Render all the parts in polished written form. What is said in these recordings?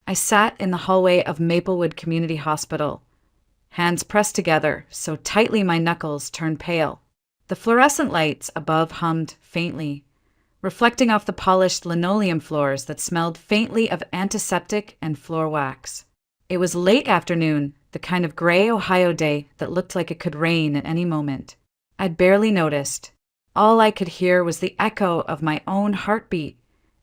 I sat in the hallway of Maplewood Community Hospital, hands pressed together so tightly my knuckles turned pale. The fluorescent lights above hummed faintly, reflecting off the polished linoleum floors that smelled faintly of antiseptic and floor wax. It was late afternoon, the kind of gray Ohio day that looked like it could rain at any moment. I'd barely noticed. All I could hear was the echo of my own heartbeat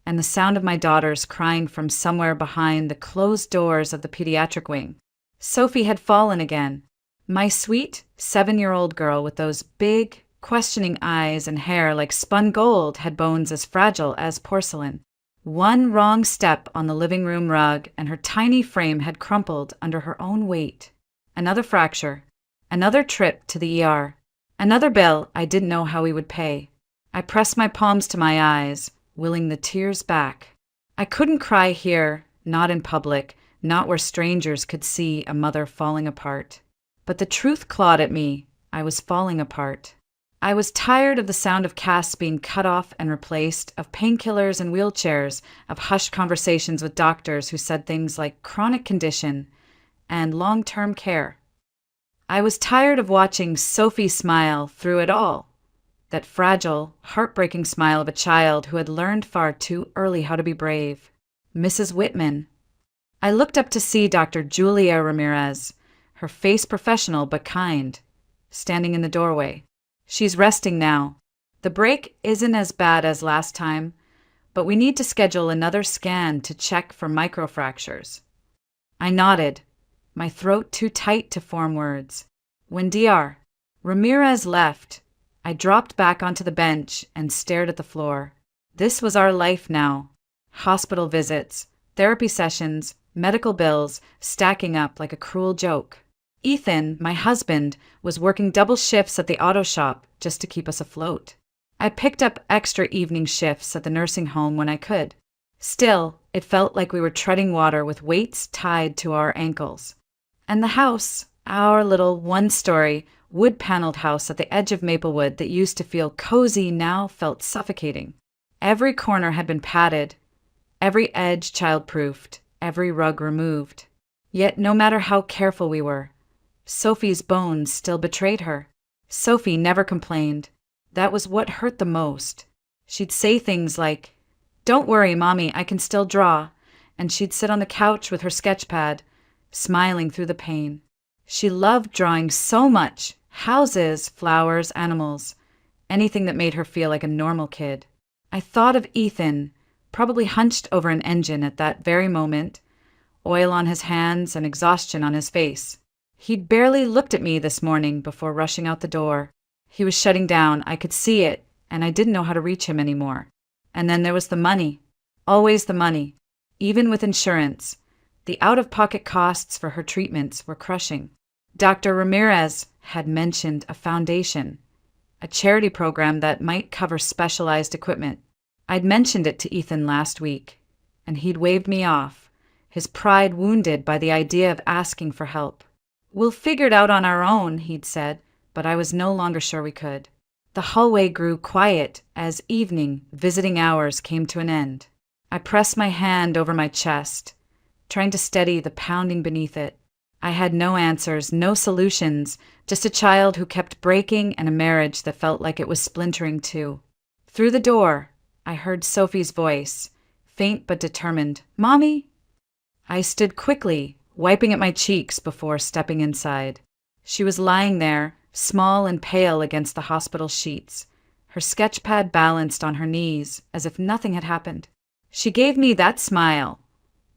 and the sound of my daughters crying from somewhere behind the closed doors of the pediatric wing. Sophie had fallen again. My sweet 7-year-old girl with those big, questioning eyes and hair like spun gold had bones as fragile as porcelain. One wrong step on the living room rug and her tiny frame had crumpled under her own weight. Another fracture. Another trip to the ER. Another bill I didn't know how we would pay. I pressed my palms to my eyes, willing the tears back. I couldn't cry here, not in public, not where strangers could see a mother falling apart. But the truth clawed at me. I was falling apart. I was tired of the sound of casts being cut off and replaced, of painkillers and wheelchairs, of hushed conversations with doctors who said things like chronic condition and long-term care. I was tired of watching Sophie smile through it all, that fragile, heartbreaking smile of a child who had learned far too early how to be brave. Mrs. Whitman. I looked up to see Dr. Julia Ramirez, her face professional but kind, standing in the doorway. She's resting now. The break isn't as bad as last time, but we need to schedule another scan to check for microfractures. I nodded, my throat too tight to form words. When Dr. Ramirez left, I dropped back onto the bench and stared at the floor. This was our life now. Hospital visits, therapy sessions, medical bills stacking up like a cruel joke. Ethan, my husband, was working double shifts at the auto shop just to keep us afloat. I picked up extra evening shifts at the nursing home when I could. Still, it felt like we were treading water with weights tied to our ankles. And the house, our little one-story, wood-paneled house at the edge of Maplewood that used to feel cozy now felt suffocating. Every corner had been padded, every edge child-proofed, every rug removed. Yet no matter how careful we were, Sophie's bones still betrayed her. Sophie never complained. That was what hurt the most. She'd say things like, "Don't worry, Mommy, I can still draw," and she'd sit on the couch with her sketch pad, smiling through the pain. She loved drawing so much: houses, flowers, animals, anything that made her feel like a normal kid. I thought of Ethan, probably hunched over an engine at that very moment, oil on his hands and exhaustion on his face. He'd barely looked at me this morning before rushing out the door. He was shutting down. I could see it, and I didn't know how to reach him anymore. And then there was the money. Always the money. Even with insurance, the out-of-pocket costs for her treatments were crushing. Dr. Ramirez had mentioned a foundation, a charity program that might cover specialized equipment. I'd mentioned it to Ethan last week, and he'd waved me off, his pride wounded by the idea of asking for help. "We'll figure it out on our own," he'd said, but I was no longer sure we could. The hallway grew quiet as evening visiting hours came to an end. I pressed my hand over my chest, trying to steady the pounding beneath it. I had no answers, no solutions, just a child who kept breaking and a marriage that felt like it was splintering too. Through the door, I heard Sophie's voice, faint but determined. "Mommy?" I stood quickly, wiping at my cheeks before stepping inside. She was lying there, small and pale against the hospital sheets, her sketch pad balanced on her knees as if nothing had happened. She gave me that smile,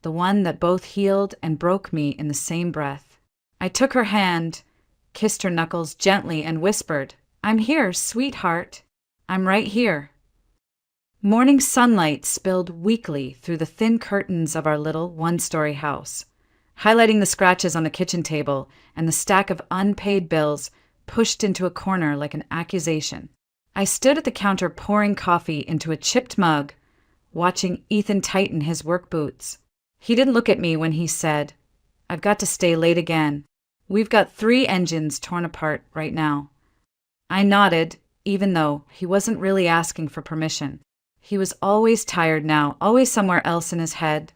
the one that both healed and broke me in the same breath. I took her hand, kissed her knuckles gently, and whispered, "I'm here, sweetheart. I'm right here." Morning sunlight spilled weakly through the thin curtains of our little one-story house, highlighting the scratches on the kitchen table and the stack of unpaid bills pushed into a corner like an accusation. I stood at the counter pouring coffee into a chipped mug, watching Ethan tighten his work boots. He didn't look at me when he said, "I've got to stay late again. We've got 3 engines torn apart right now." I nodded, even though he wasn't really asking for permission. He was always tired now, always somewhere else in his head,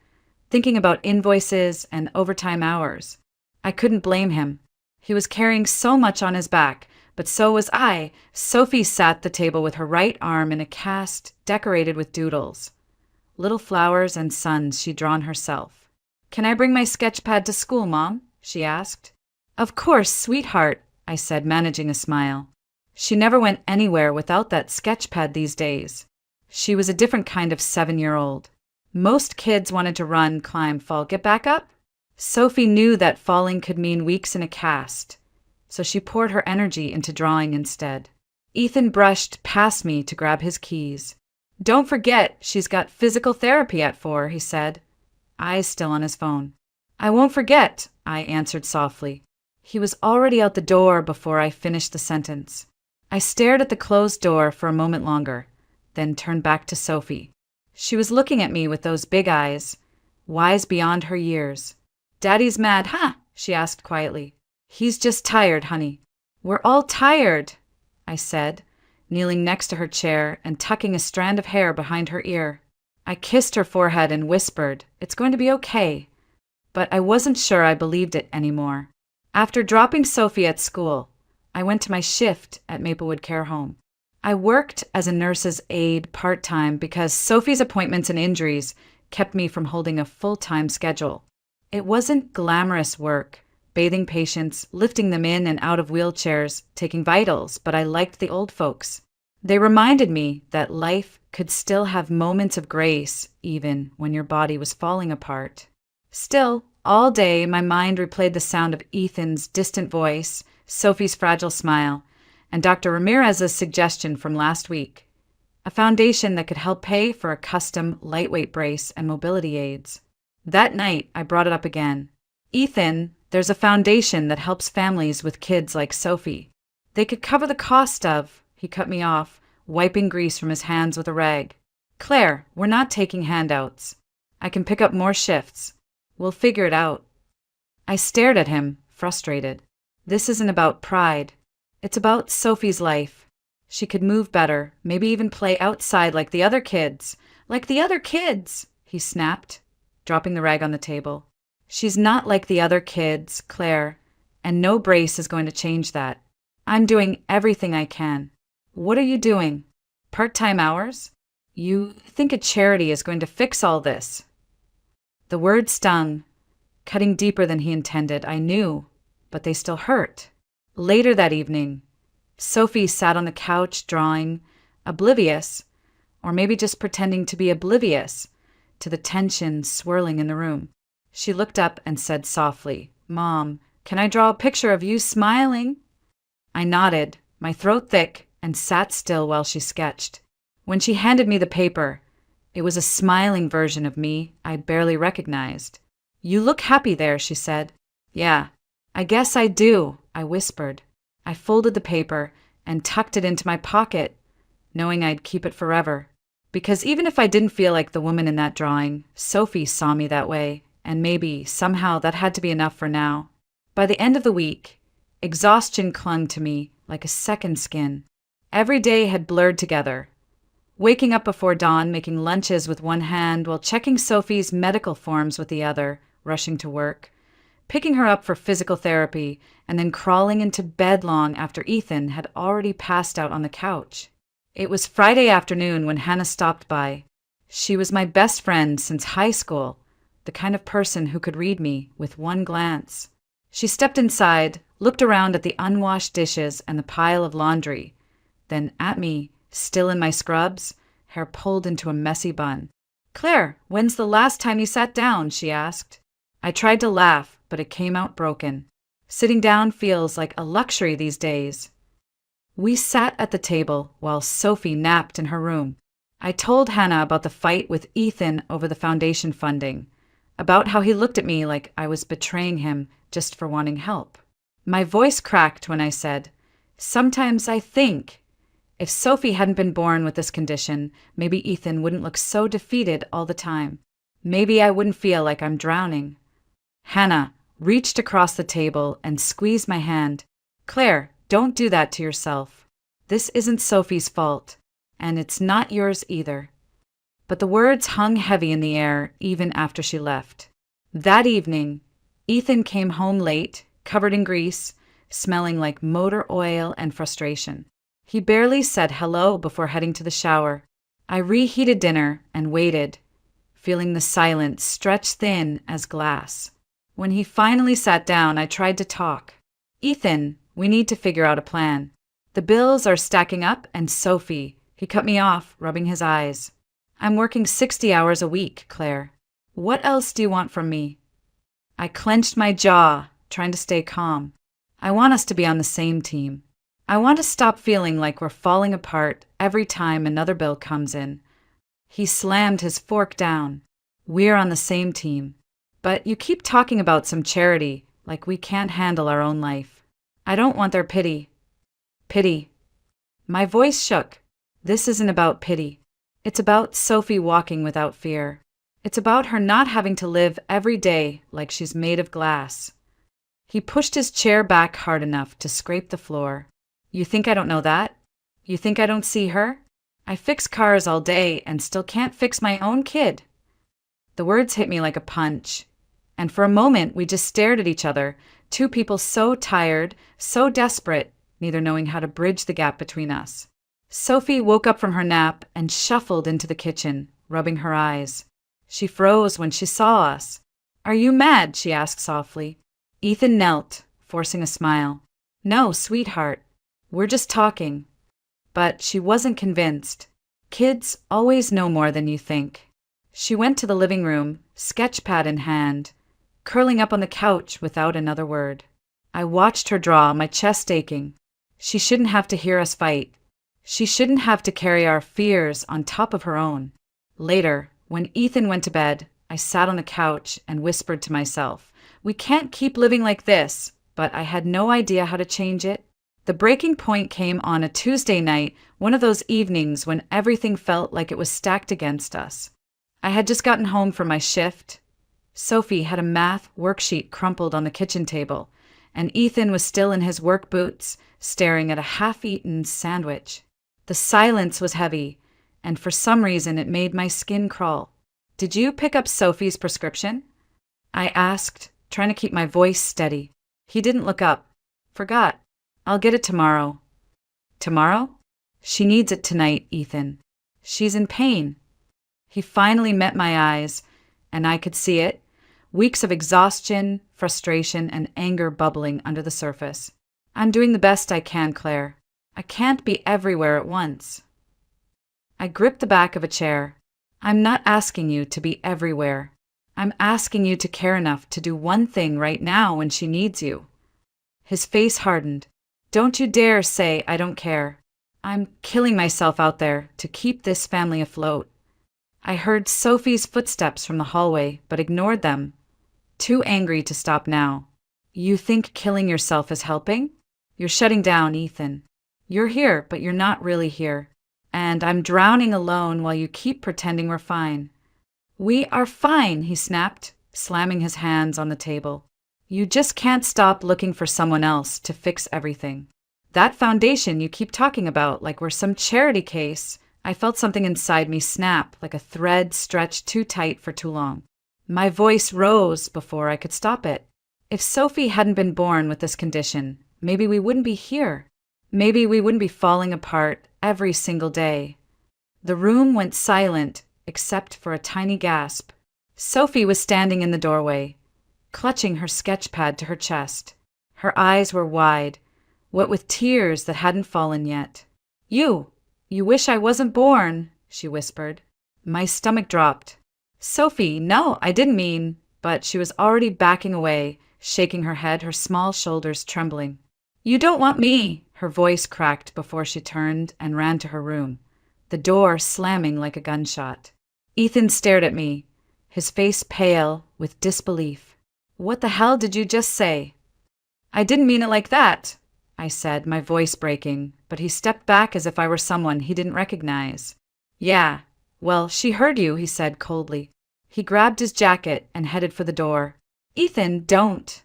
thinking about invoices and overtime hours. I couldn't blame him. He was carrying so much on his back, but so was I. Sophie sat at the table with her right arm in a cast decorated with doodles. Little flowers and suns she'd drawn herself. "Can I bring my sketch pad to school, Mom?" she asked. "Of course, sweetheart," I said, managing a smile. She never went anywhere without that sketch pad these days. She was a different kind of 7-year-old. Most kids wanted to run, climb, fall, get back up. Sophie knew that falling could mean weeks in a cast, so she poured her energy into drawing instead. Ethan brushed past me to grab his keys. "Don't forget, she's got physical therapy at 4, he said, eyes still on his phone. "I won't forget," I answered softly. He was already out the door before I finished the sentence. I stared at the closed door for a moment longer, then turned back to Sophie. She was looking at me with those big eyes, wise beyond her years. "Daddy's mad, huh?" she asked quietly. "He's just tired, honey." "We're all tired," I said, kneeling next to her chair and tucking a strand of hair behind her ear. I kissed her forehead and whispered, "It's going to be okay." But I wasn't sure I believed it anymore. After dropping Sophie at school, I went to my shift at Maplewood Care Home. I worked as a nurse's aide part-time because Sophie's appointments and injuries kept me from holding a full-time schedule. It wasn't glamorous work, bathing patients, lifting them in and out of wheelchairs, taking vitals, but I liked the old folks. They reminded me that life could still have moments of grace, even when your body was falling apart. Still, all day my mind replayed the sound of Ethan's distant voice, Sophie's fragile smile, and Dr. Ramirez's suggestion from last week, a foundation that could help pay for a custom lightweight brace and mobility aids. That night, I brought it up again. "Ethan, there's a foundation that helps families with kids like Sophie. They could cover the cost of—" He cut me off, wiping grease from his hands with a rag. "Claire, we're not taking handouts. I can pick up more shifts. We'll figure it out." I stared at him, frustrated. This isn't about pride. It's about Sophie's life. She could move better, maybe even play outside like the other kids. "Like the other kids," he snapped, dropping the rag on the table. "She's not like the other kids, Claire, and no brace is going to change that. I'm doing everything I can." "What are you doing? Part-time hours? You think a charity is going to fix all this?" The word stung, cutting deeper than he intended, I knew, but they still hurt. Later that evening, Sophie sat on the couch drawing, oblivious, or maybe just pretending to be oblivious, to the tension swirling in the room. She looked up and said softly, "Mom, can I draw a picture of you smiling?" I nodded, my throat thick, and sat still while she sketched. When she handed me the paper, it was a smiling version of me I barely recognized. "You look happy there," she said. "Yeah, I guess I do," I whispered. I folded the paper and tucked it into my pocket, knowing I'd keep it forever. Because even if I didn't feel like the woman in that drawing, Sophie saw me that way, and maybe, somehow, that had to be enough for now. By the end of the week, exhaustion clung to me like a second skin. Every day had blurred together. Waking up before dawn, making lunches with one hand while checking Sophie's medical forms with the other, rushing to work, picking her up for physical therapy, and then crawling into bed long after Ethan had already passed out on the couch. It was Friday afternoon when Hannah stopped by. She was my best friend since high school, the kind of person who could read me with one glance. She stepped inside, looked around at the unwashed dishes and the pile of laundry, then at me, still in my scrubs, hair pulled into a messy bun. "Claire, when's the last time you sat down?" she asked. I tried to laugh, but it came out broken. Sitting down feels like a luxury these days. We sat at the table while Sophie napped in her room. I told Hannah about the fight with Ethan over the foundation funding, about how he looked at me like I was betraying him just for wanting help. My voice cracked when I said, "Sometimes I think, if Sophie hadn't been born with this condition, maybe Ethan wouldn't look so defeated all the time. Maybe I wouldn't feel like I'm drowning." Hannah reached across the table and squeezed my hand. "Claire, don't do that to yourself. This isn't Sophie's fault, and it's not yours either." but the words hung heavy in the air even after she left. That evening, Ethan came home late, covered in grease, smelling like motor oil and frustration. He barely said hello before heading to the shower. I reheated dinner and waited, feeling the silence stretch thin as glass. When he finally sat down, I tried to talk. "Ethan, we need to figure out a plan. The bills are stacking up, and Sophie," he cut me off, rubbing his eyes. "I'm working 60 hours a week, Claire. What else do you want from me?" I clenched my jaw, trying to stay calm. "I want us to be on the same team. I want to stop feeling like we're falling apart every time another bill comes in." He slammed his fork down. "We're on the same team. But you keep talking about some charity, like we can't handle our own life. I don't want their pity." "Pity." My voice shook. "This isn't about pity. It's about Sophie walking without fear. It's about her not having to live every day like she's made of glass." He pushed his chair back hard enough to scrape the floor. "You think I don't know that? You think I don't see her? I fix cars all day and still can't fix my own kid." The words hit me like a punch, and for a moment we just stared at each other, two people so tired, so desperate, neither knowing how to bridge the gap between us. Sophie woke up from her nap and shuffled into the kitchen, rubbing her eyes. She froze when she saw us. "Are you mad?" she asked softly. Ethan knelt, forcing a smile. "No, sweetheart. We're just talking." But she wasn't convinced. Kids always know more than you think. She went to the living room, sketchpad in hand, curling up on the couch without another word. I watched her draw, my chest aching. She shouldn't have to hear us fight. She shouldn't have to carry our fears on top of her own. Later, when Ethan went to bed, I sat on the couch and whispered to myself, "We can't keep living like this," but I had no idea how to change it. The breaking point came on a Tuesday night, one of those evenings when everything felt like it was stacked against us. I had just gotten home from my shift. Sophie had a math worksheet crumpled on the kitchen table, and Ethan was still in his work boots, staring at a half-eaten sandwich. The silence was heavy, and for some reason it made my skin crawl. "Did you pick up Sophie's prescription?" I asked, trying to keep my voice steady. He didn't look up. "Forgot. I'll get it tomorrow." "Tomorrow?" "She needs it tonight, Ethan. She's in pain." He finally met my eyes, and I could see it. Weeks of exhaustion, frustration, and anger bubbling under the surface. "I'm doing the best I can, Claire. I can't be everywhere at once." I gripped the back of a chair. "I'm not asking you to be everywhere. I'm asking you to care enough to do one thing right now when she needs you." His face hardened. "Don't you dare say I don't care. I'm killing myself out there to keep this family afloat." I heard Sophie's footsteps from the hallway, but ignored them. Too angry to stop now. "You think killing yourself is helping? You're shutting down, Ethan. You're here, but you're not really here. And I'm drowning alone while you keep pretending we're fine." "We are fine," he snapped, slamming his hands on the table. "You just can't stop looking for someone else to fix everything. That foundation you keep talking about like we're some charity case." I felt something inside me snap like a thread stretched too tight for too long. My voice rose before I could stop it. If Sophie hadn't been born with this condition, maybe we wouldn't be here. Maybe we wouldn't be falling apart every single day. The room went silent, except for a tiny gasp. Sophie was standing in the doorway, clutching her sketchpad to her chest. Her eyes were wide, what with tears that hadn't fallen yet. You wish I wasn't born," she whispered. My stomach dropped. "Sophie, no, I didn't mean," but she was already backing away, shaking her head, her small shoulders trembling. "You don't want me," her voice cracked before she turned and ran to her room, the door slamming like a gunshot. Ethan stared at me, his face pale with disbelief. "What the hell did you just say?" "I didn't mean it like that," I said, my voice breaking, but he stepped back as if I were someone he didn't recognize. "Yeah, well, she heard you," he said coldly. He grabbed his jacket and headed for the door. "Ethan, don't."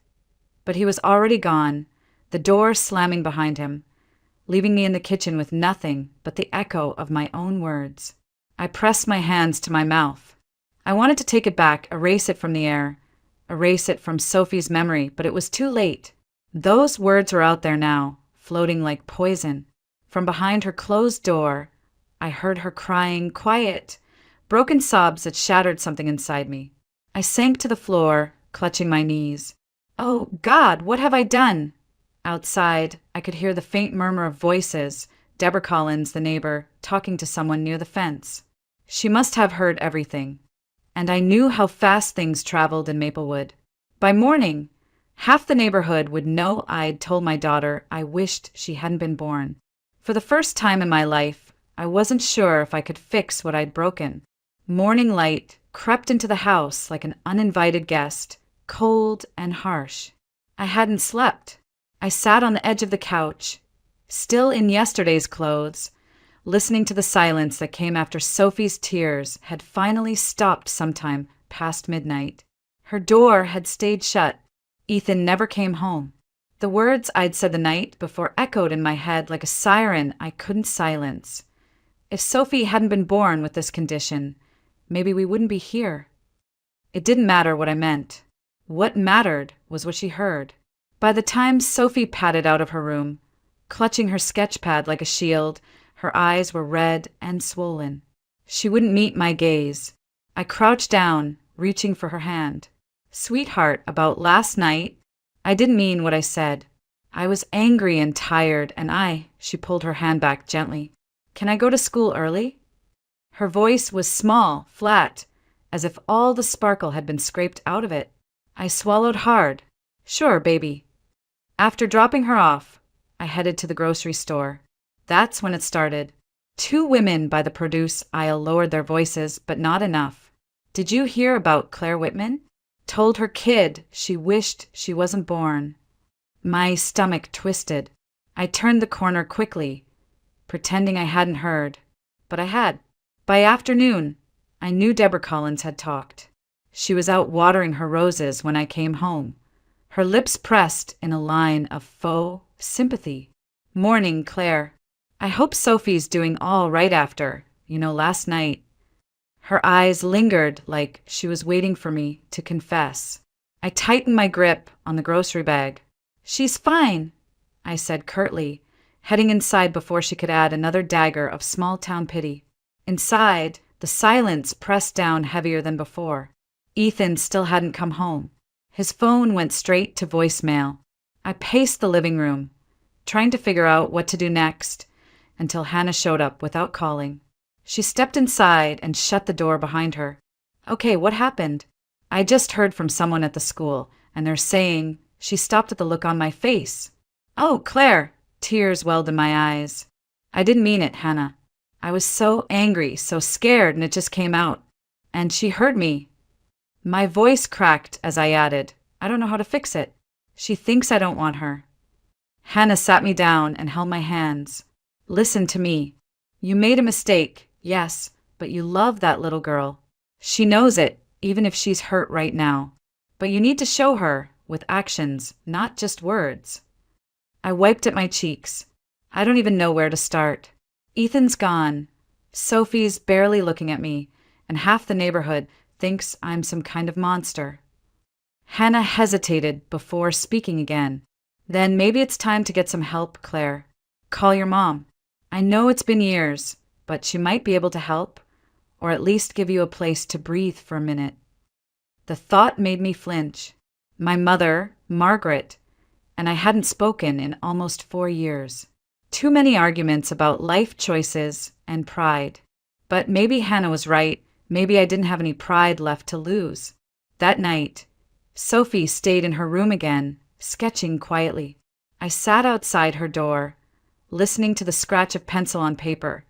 But he was already gone, the door slamming behind him, leaving me in the kitchen with nothing but the echo of my own words. I pressed my hands to my mouth. I wanted to take it back, erase it from the air, erase it from Sophie's memory, but it was too late. Those words were out there now, floating like poison. From behind her closed door, I heard her crying, quiet, broken sobs that shattered something inside me. I sank to the floor, clutching my knees. Oh, God, what have I done? Outside, I could hear the faint murmur of voices, Deborah Collins, the neighbor, talking to someone near the fence. She must have heard everything. And I knew how fast things traveled in Maplewood. By morning, half the neighborhood would know I'd told my daughter I wished she hadn't been born. For the first time in my life, I wasn't sure if I could fix what I'd broken. Morning light crept into the house like an uninvited guest, cold and harsh. I hadn't slept. I sat on the edge of the couch, still in yesterday's clothes, listening to the silence that came after Sophie's tears had finally stopped sometime past midnight. Her door had stayed shut. Ethan never came home. The words I'd said the night before echoed in my head like a siren I couldn't silence. If Sophie hadn't been born with this condition, maybe we wouldn't be here. It didn't matter what I meant. What mattered was what she heard. By the time Sophie padded out of her room, clutching her sketch pad like a shield, her eyes were red and swollen. She wouldn't meet my gaze. I crouched down, reaching for her hand. Sweetheart, about last night, I didn't mean what I said. I was angry and tired, and she pulled her hand back gently. Can I go to school early? Her voice was small, flat, as if all the sparkle had been scraped out of it. I swallowed hard. Sure, baby. After dropping her off, I headed to the grocery store. That's when it started. 2 women by the produce aisle lowered their voices, but not enough. Did you hear about Claire Whitman? Told her kid she wished she wasn't born. My stomach twisted. I turned the corner quickly, pretending I hadn't heard. But I had. By afternoon, I knew Deborah Collins had talked. She was out watering her roses when I came home, her lips pressed in a line of faux sympathy. Morning, Claire. I hope Sophie's doing all right after, last night. Her eyes lingered like she was waiting for me to confess. I tightened my grip on the grocery bag. She's fine, I said curtly, heading inside before she could add another dagger of small-town pity. Inside, the silence pressed down heavier than before. Ethan still hadn't come home. His phone went straight to voicemail. I paced the living room, trying to figure out what to do next, until Hannah showed up without calling. She stepped inside and shut the door behind her. Okay, what happened? I just heard from someone at the school, and they're saying. She stopped at the look on my face. Oh, Claire! Tears welled in my eyes. I didn't mean it, Hannah. I was so angry, so scared, and it just came out. And she heard me. My voice cracked as I added, I don't know how to fix it. She thinks I don't want her. Hannah sat me down and held my hands. Listen to me. You made a mistake, yes, but you love that little girl. She knows it, even if she's hurt right now. But you need to show her, with actions, not just words. I wiped at my cheeks. I don't even know where to start. Ethan's gone. Sophie's barely looking at me, and half the neighborhood thinks I'm some kind of monster. Hannah hesitated before speaking again. Then maybe it's time to get some help, Claire. Call your mom. I know it's been years, but she might be able to help, or at least give you a place to breathe for a minute. The thought made me flinch. My mother, Margaret, and I hadn't spoken in almost 4 years. Too many arguments about life choices and pride. But maybe Hannah was right. Maybe I didn't have any pride left to lose. That night, Sophie stayed in her room again, sketching quietly. I sat outside her door, listening to the scratch of pencil on paper,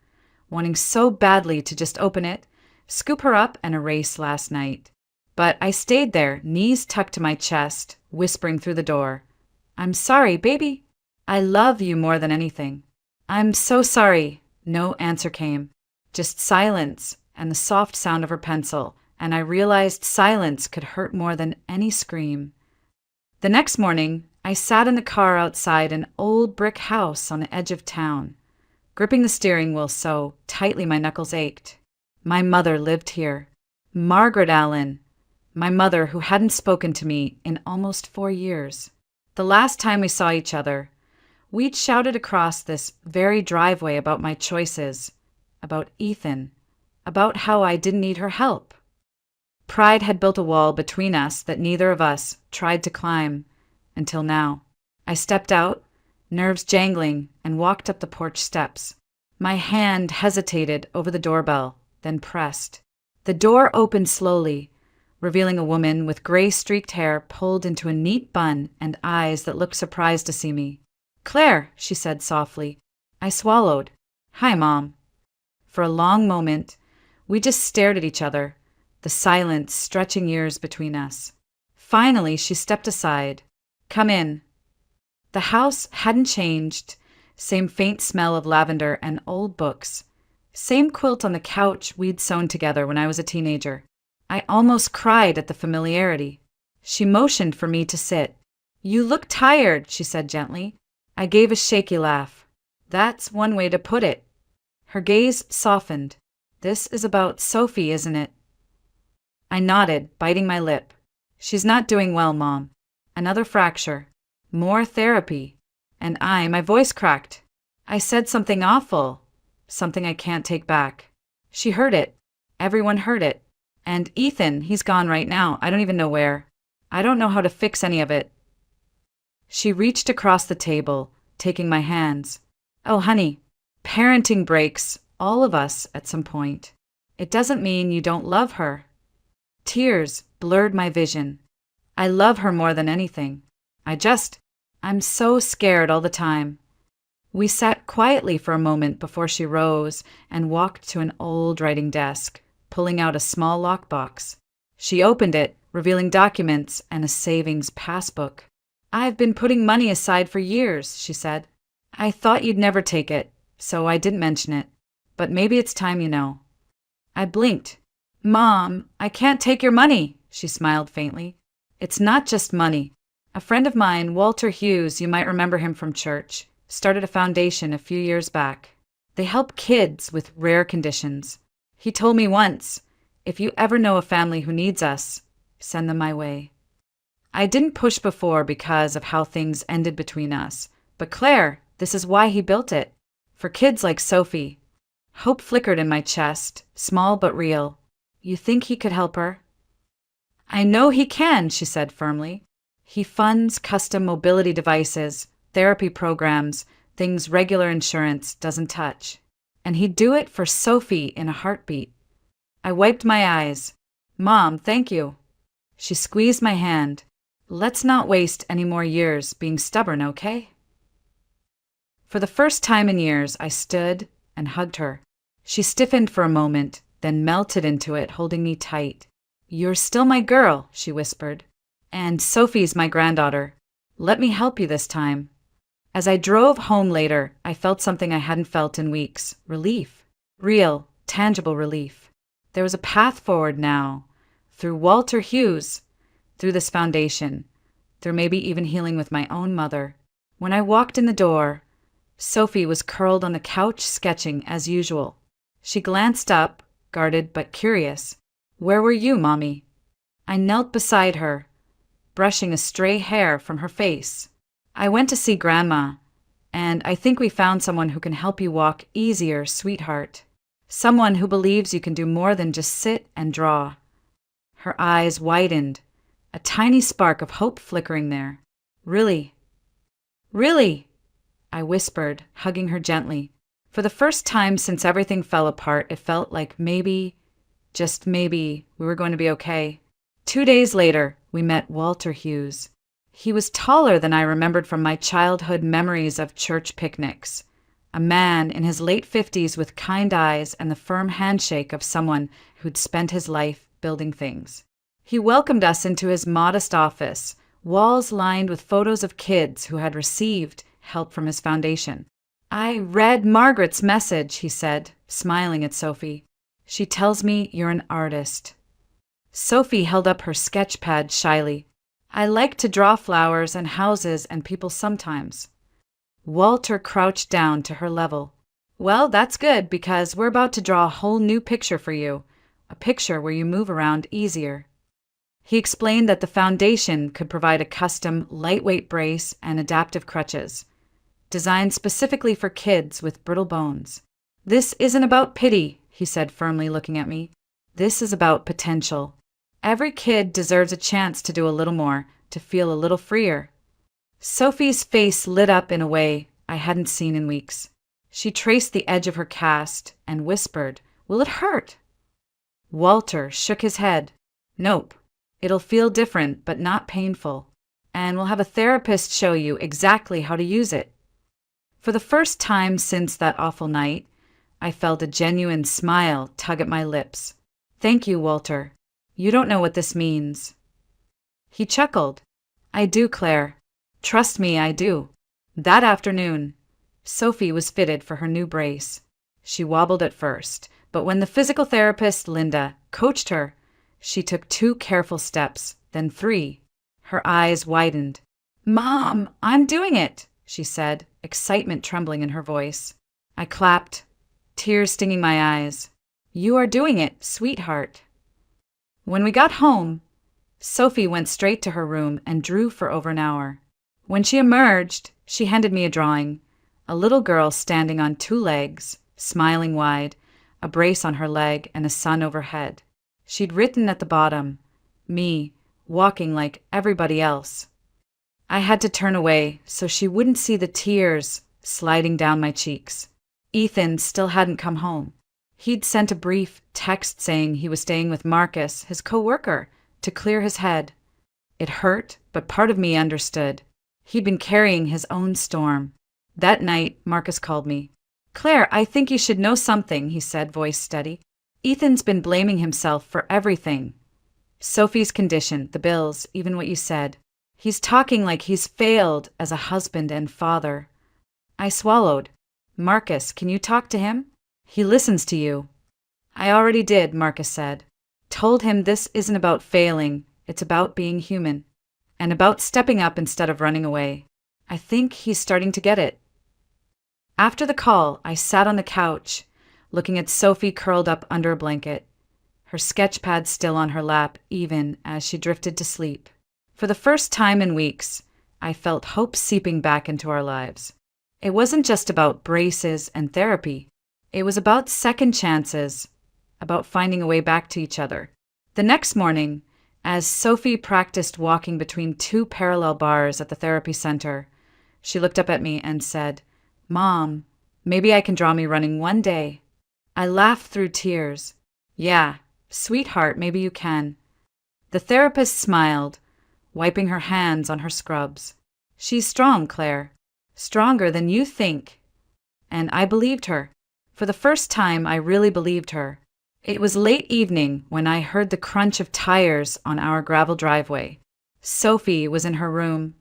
wanting so badly to just open it, scoop her up, and erase last night. But I stayed there, knees tucked to my chest, whispering through the door. I'm sorry, baby. I love you more than anything. I'm so sorry. No answer came. Just silence and the soft sound of her pencil, and I realized silence could hurt more than any scream. The next morning, I sat in the car outside an old brick house on the edge of town, gripping the steering wheel so tightly my knuckles ached. My mother lived here. Margaret Allen. My mother, who hadn't spoken to me in almost 4 years. The last time we saw each other, we'd shouted across this very driveway about my choices, about Ethan, about how I didn't need her help. Pride had built a wall between us that neither of us tried to climb, until now. I stepped out, nerves jangling, and walked up the porch steps. My hand hesitated over the doorbell, then pressed. The door opened slowly, revealing a woman with gray-streaked hair pulled into a neat bun and eyes that looked surprised to see me. "Claire," she said softly. I swallowed. "Hi, Mom." For a long moment, we just stared at each other, the silence stretching years between us. Finally, she stepped aside. "Come in." The house hadn't changed. Same faint smell of lavender and old books. Same quilt on the couch we'd sewn together when I was a teenager. I almost cried at the familiarity. She motioned for me to sit. "You look tired," she said gently. I gave a shaky laugh. "That's one way to put it." Her gaze softened. "This is about Sophie, isn't it?" I nodded, biting my lip. "She's not doing well, Mom. Another fracture. More therapy." And my voice cracked. I said something awful. Something I can't take back. She heard it. Everyone heard it. And Ethan, he's gone right now. I don't even know where. I don't know how to fix any of it. She reached across the table, taking my hands. "Oh, honey, parenting breaks all of us at some point. It doesn't mean you don't love her." Tears blurred my vision. I love her more than anything. I'm so scared all the time. We sat quietly for a moment before she rose and walked to an old writing desk, pulling out a small lockbox. She opened it, revealing documents and a savings passbook. "I've been putting money aside for years," she said. "I thought you'd never take it, so I didn't mention it. But maybe it's time you know." I blinked. "Mom, I can't take your money," she smiled faintly. "It's not just money. A friend of mine, Walter Hughes, you might remember him from church, started a foundation a few years back. They help kids with rare conditions. He told me once, if you ever know a family who needs us, send them my way." I didn't push before because of how things ended between us. But Claire, this is why he built it. For kids like Sophie. Hope flickered in my chest, small but real. "You think he could help her?" "I know he can," she said firmly. "He funds custom mobility devices, therapy programs, things regular insurance doesn't touch. And he'd do it for Sophie in a heartbeat." I wiped my eyes. "Mom, thank you." She squeezed my hand. "Let's not waste any more years being stubborn, okay?" For the first time in years, I stood and hugged her. She stiffened for a moment, then melted into it, holding me tight. "You're still my girl," she whispered. "And Sophie's my granddaughter. Let me help you this time." As I drove home later, I felt something I hadn't felt in weeks. Relief. Real, tangible relief. There was a path forward now. Through Walter Hughes. Through this foundation. Through maybe even healing with my own mother. When I walked in the door, Sophie was curled on the couch sketching as usual. She glanced up, guarded but curious. "Where were you, Mommy?" I knelt beside her, brushing a stray hair from her face. "I went to see Grandma, and I think we found someone who can help you walk easier, sweetheart. Someone who believes you can do more than just sit and draw." Her eyes widened, a tiny spark of hope flickering there. "Really?" "Really?" I whispered, hugging her gently. For the first time since everything fell apart, it felt like maybe, just maybe, we were going to be okay. 2 days later, we met Walter Hughes. He was taller than I remembered from my childhood memories of church picnics. A man in his late 50s with kind eyes and the firm handshake of someone who'd spent his life building things. He welcomed us into his modest office, walls lined with photos of kids who had received help from his foundation. "I read Margaret's message," he said, smiling at Sophie. "She tells me you're an artist." Sophie held up her sketch pad shyly. "I like to draw flowers and houses and people sometimes." Walter crouched down to her level. Well, that's good because we're about to draw a whole new picture for you, a picture where you move around easier. He explained that the foundation could provide a custom lightweight brace and adaptive crutches, designed specifically for kids with brittle bones. This isn't about pity, he said firmly, looking at me. This is about potential. Every kid deserves a chance to do a little more, to feel a little freer. Sophie's face lit up in a way I hadn't seen in weeks. She traced the edge of her cast and whispered, "Will it hurt?" Walter shook his head. "Nope. It'll feel different, but not painful. And we'll have a therapist show you exactly how to use it." For the first time since that awful night, I felt a genuine smile tug at my lips. "Thank you, Walter. You don't know what this means." He chuckled. "I do, Claire. Trust me, I do." That afternoon, Sophie was fitted for her new brace. She wobbled at first, but when the physical therapist, Linda, coached her, she took 2 careful steps, then 3. Her eyes widened. "Mom, I'm doing it," she said, excitement trembling in her voice. I clapped, tears stinging my eyes. "You are doing it, sweetheart." When we got home, Sophie went straight to her room and drew for over an hour. When she emerged, she handed me a drawing. A little girl standing on 2 legs, smiling wide, a brace on her leg and a sun overhead. She'd written at the bottom, "Me, walking like everybody else." I had to turn away so she wouldn't see the tears sliding down my cheeks. Ethan still hadn't come home. He'd sent a brief text saying he was staying with Marcus, his co-worker, to clear his head. It hurt, but part of me understood. He'd been carrying his own storm. That night, Marcus called me. "Claire, I think you should know something," he said, voice steady. "Ethan's been blaming himself for everything. Sophie's condition, the bills, even what you said. He's talking like he's failed as a husband and father." I swallowed. "Marcus, can you talk to him? He listens to you." "I already did," Marcus said. "Told him this isn't about failing, it's about being human. And about stepping up instead of running away. I think he's starting to get it." After the call, I sat on the couch, looking at Sophie curled up under a blanket, her sketch pad still on her lap even as she drifted to sleep. For the first time in weeks, I felt hope seeping back into our lives. It wasn't just about braces and therapy. It was about second chances, about finding a way back to each other. The next morning, as Sophie practiced walking between 2 parallel bars at the therapy center, she looked up at me and said, "Mom, maybe I can draw me running one day." I laughed through tears. "Yeah, sweetheart, maybe you can." The therapist smiled, wiping her hands on her scrubs. "She's strong, Claire. Stronger than you think." And I believed her. For the first time, I really believed her. It was late evening when I heard the crunch of tires on our gravel driveway. Sophie was in her room,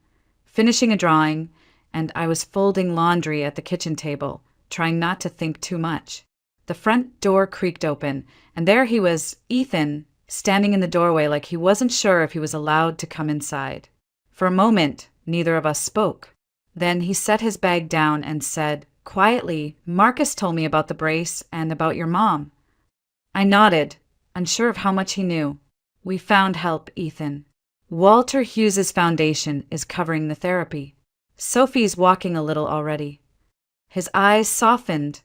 finishing a drawing, and I was folding laundry at the kitchen table, trying not to think too much. The front door creaked open, and there he was, Ethan, standing in the doorway like he wasn't sure if he was allowed to come inside. For a moment, neither of us spoke. Then he set his bag down and said, quietly, "Marcus told me about the brace and about your mom." I nodded, unsure of how much he knew. "We found help, Ethan. Walter Hughes's foundation is covering the therapy. Sophie's walking a little already." His eyes softened,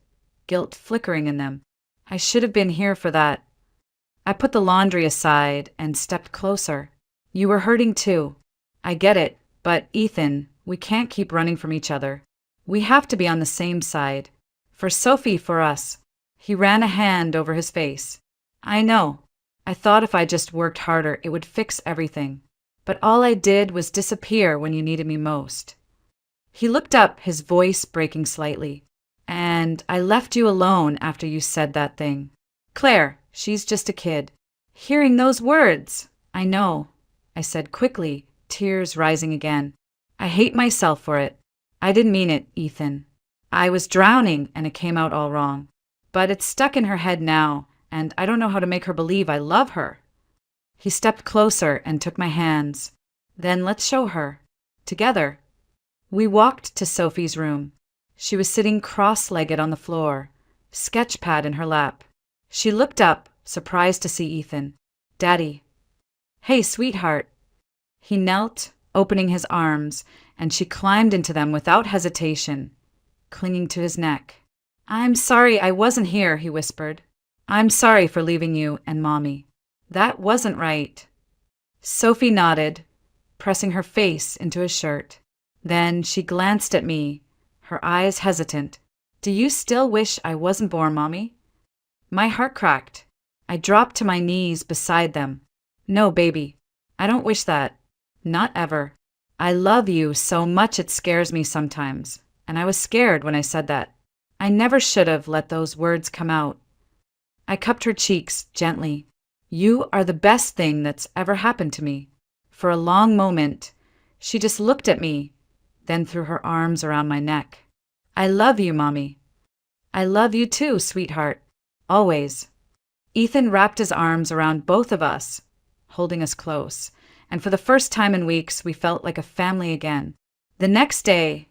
guilt flickering in them. I should have been here for that. I put the laundry aside and stepped closer. "You were hurting too. I get it, but Ethan, we can't keep running from each other. We have to be on the same side. For Sophie, for us." He ran a hand over his face. "I know. I thought if I just worked harder, it would fix everything. But all I did was disappear when you needed me most." He looked up, his voice breaking slightly. "And I left you alone after you said that thing. Claire, she's just a kid." Hearing those words, "I know," I said quickly, tears rising again. "I hate myself for it. I didn't mean it, Ethan. I was drowning and it came out all wrong. But it's stuck in her head now, and I don't know how to make her believe I love her." He stepped closer and took my hands. "Then let's show her. Together." We walked to Sophie's room. She was sitting cross-legged on the floor, sketch pad in her lap. She looked up, surprised to see Ethan. "Daddy." "Hey, sweetheart." He knelt, opening his arms, and she climbed into them without hesitation, clinging to his neck. "I'm sorry I wasn't here," he whispered. "I'm sorry for leaving you and Mommy. That wasn't right." Sophie nodded, pressing her face into his shirt. Then she glanced at me, her eyes hesitant. "Do you still wish I wasn't born, Mommy?" My heart cracked. I dropped to my knees beside them. "No, baby. I don't wish that. Not ever. I love you so much it scares me sometimes, and I was scared when I said that. I never should have let those words come out." I cupped her cheeks gently. "You are the best thing that's ever happened to me." For a long moment, she just looked at me, then threw her arms around my neck. "I love you, Mommy." "I love you too, sweetheart. Always." Ethan wrapped his arms around both of us, holding us close, and for the first time in weeks, we felt like a family again. The next day,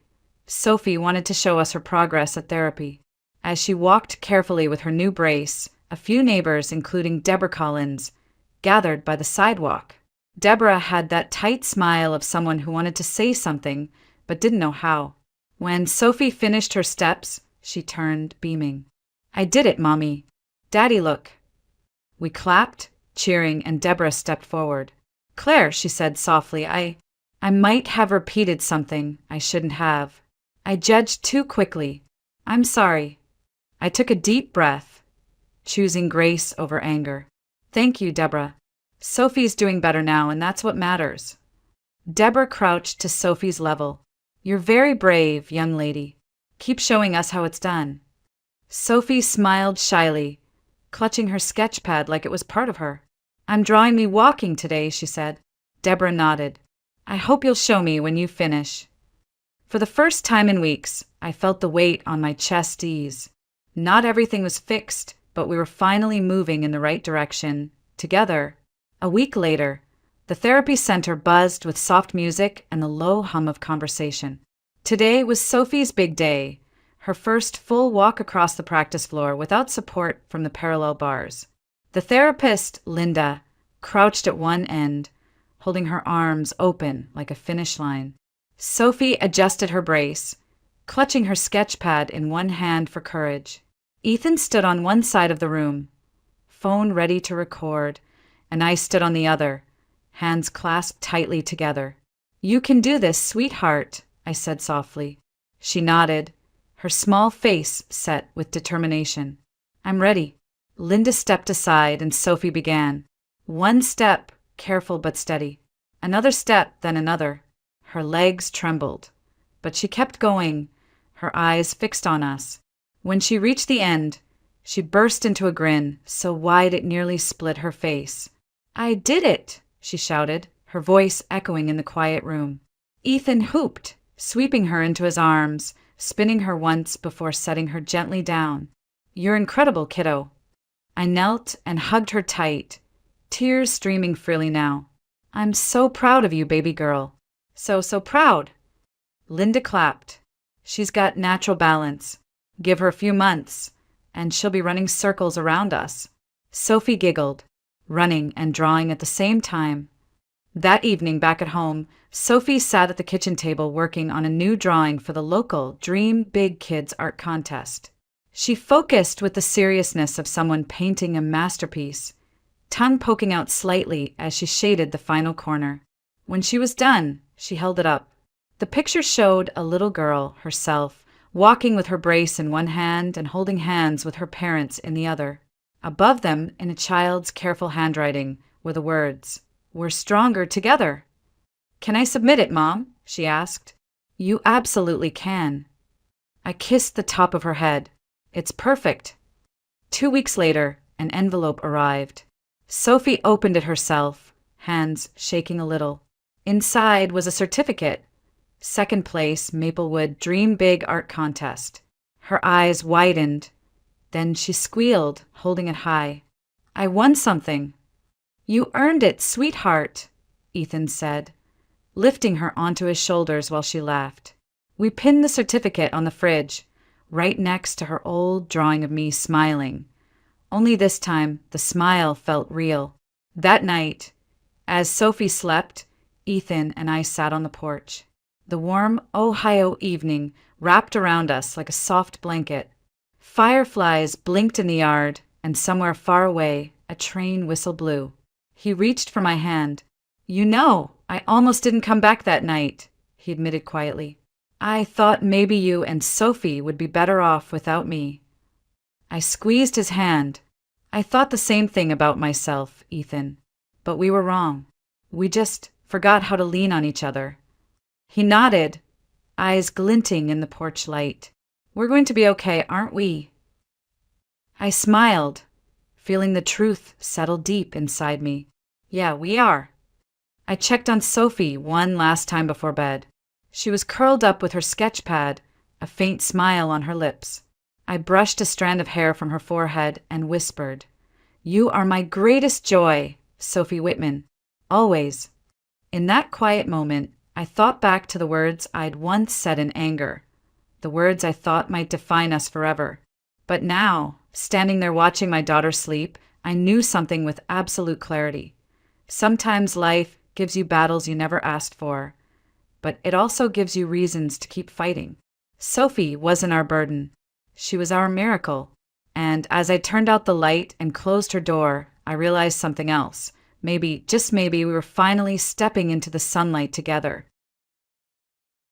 Sophie wanted to show us her progress at therapy. As she walked carefully with her new brace, a few neighbors, including Deborah Collins, gathered by the sidewalk. Deborah had that tight smile of someone who wanted to say something but didn't know how. When Sophie finished her steps, she turned, beaming. "I did it, Mommy. Daddy, look." We clapped, cheering, and Deborah stepped forward. "Claire," she said softly, I might have repeated something I shouldn't have. I judged too quickly. I'm sorry." I took a deep breath, choosing grace over anger. "Thank you, Deborah. Sophie's doing better now, and that's what matters." Deborah crouched to Sophie's level. "You're very brave, young lady. Keep showing us how it's done." Sophie smiled shyly, clutching her sketch pad like it was part of her. "I'm drawing me walking today," she said. Deborah nodded. "I hope you'll show me when you finish." For the first time in weeks, I felt the weight on my chest ease. Not everything was fixed, but we were finally moving in the right direction, together. A week later, the therapy center buzzed with soft music and the low hum of conversation. Today was Sophie's big day, her first full walk across the practice floor without support from the parallel bars. The therapist, Linda, crouched at one end, holding her arms open like a finish line. Sophie adjusted her brace, clutching her sketch pad in one hand for courage. Ethan stood on one side of the room, phone ready to record, and I stood on the other, hands clasped tightly together. "You can do this, sweetheart," I said softly. She nodded, her small face set with determination. "I'm ready." Linda stepped aside and Sophie began. One step, careful but steady. Another step, then another. Her legs trembled, but she kept going, her eyes fixed on us. When she reached the end, she burst into a grin so wide it nearly split her face. "I did it!" she shouted, her voice echoing in the quiet room. Ethan whooped, sweeping her into his arms, spinning her once before setting her gently down. "You're incredible, kiddo." I knelt and hugged her tight, tears streaming freely now. "I'm so proud of you, baby girl. So proud." Linda clapped. "She's got natural balance. Give her a few months, and she'll be running circles around us." Sophie giggled, running and drawing at the same time. That evening back at home, Sophie sat at the kitchen table working on a new drawing for the local Dream Big Kids art contest. She focused with the seriousness of someone painting a masterpiece, tongue poking out slightly as she shaded the final corner. When she was done, she held it up. The picture showed a little girl, herself, walking with her brace in one hand and holding hands with her parents in the other. Above them, in a child's careful handwriting, were the words, "We're stronger together." "Can I submit it, Mom?" she asked. "You absolutely can." I kissed the top of her head. "It's perfect." 2 weeks later, an envelope arrived. Sophie opened it herself, hands shaking a little. Inside was a certificate. Second place, Maplewood Dream Big Art Contest. Her eyes widened. Then she squealed, holding it high. "I won something." "You earned it, sweetheart," Ethan said, lifting her onto his shoulders while she laughed. We pinned the certificate on the fridge, right next to her old drawing of me smiling. Only this time, the smile felt real. That night, as Sophie slept, Ethan and I sat on the porch. The warm Ohio evening wrapped around us like a soft blanket. Fireflies blinked in the yard, and somewhere far away, a train whistle blew. He reached for my hand. "You know, I almost didn't come back that night," he admitted quietly. "I thought maybe you and Sophie would be better off without me." I squeezed his hand. "I thought the same thing about myself, Ethan. But we were wrong. We just forgot how to lean on each other." He nodded, eyes glinting in the porch light. "We're going to be okay, aren't we?" I smiled, feeling the truth settle deep inside me. "Yeah, we are." I checked on Sophie one last time before bed. She was curled up with her sketch pad, a faint smile on her lips. I brushed a strand of hair from her forehead and whispered, "You are my greatest joy, Sophie Whitman. Always." In that quiet moment, I thought back to the words I'd once said in anger, the words I thought might define us forever. But now, standing there watching my daughter sleep, I knew something with absolute clarity. Sometimes life gives you battles you never asked for, but it also gives you reasons to keep fighting. Sophie wasn't our burden. She was our miracle. And as I turned out the light and closed her door, I realized something else. Maybe, just maybe, we were finally stepping into the sunlight together.